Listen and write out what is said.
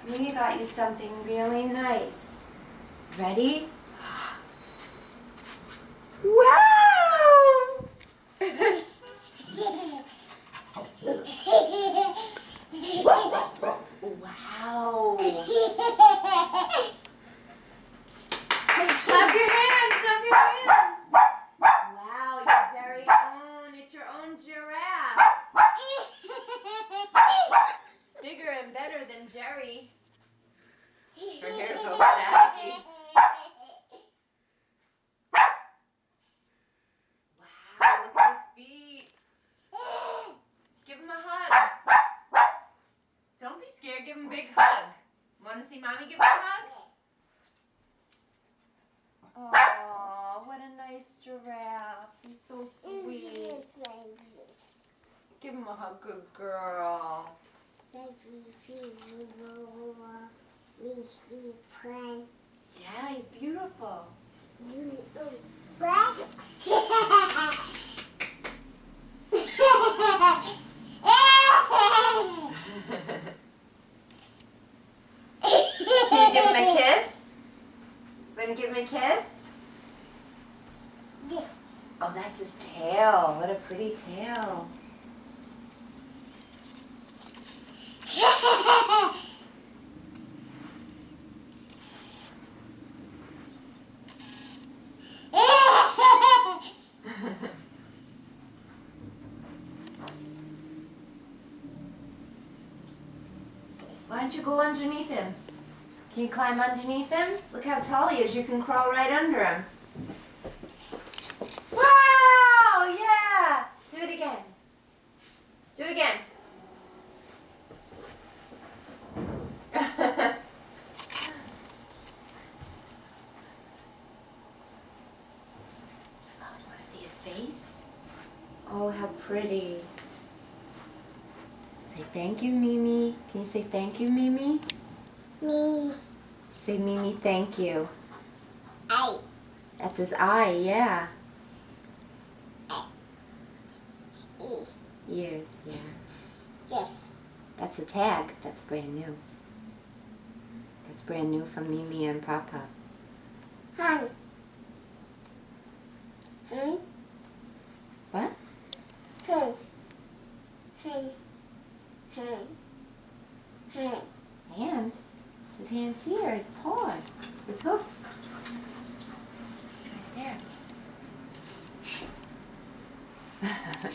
Mimi got you something really nice. Ready? Wow! Wow! Clap your hands! Clap your hands! Wow, your very own. It's your own giraffe. Bigger and better than Jerry. Her hair's all staticky. Wow, look at his feet. Give him a hug. Don't be scared. Give him a big hug. Want to see Mommy give him a hug? Oh, what a nice giraffe. He's so sweet. Give him a hug, good girl. Yeah, he's beautiful. Can you give him a kiss? Want to give him a kiss? Oh, that's his tail. What a pretty tail. Why don't you go underneath him? Can you climb underneath him? Look how tall he is. You can crawl right under him. Wow! Yeah! Do it again. Do it again. Oh, you want to see his face? Oh, how pretty. Say thank you, Mimi. Can you say thank you, Mimi? Me. Say Mimi, thank you. I. That's his eye, yeah. Ears, yeah. Yes. That's a tag. That's brand new. That's brand new from Mimi and Papa. Hand. Hand. What? Hand. Hand. Hand. Hand. Hand? His hand's here, his paws, his hooves. Right there.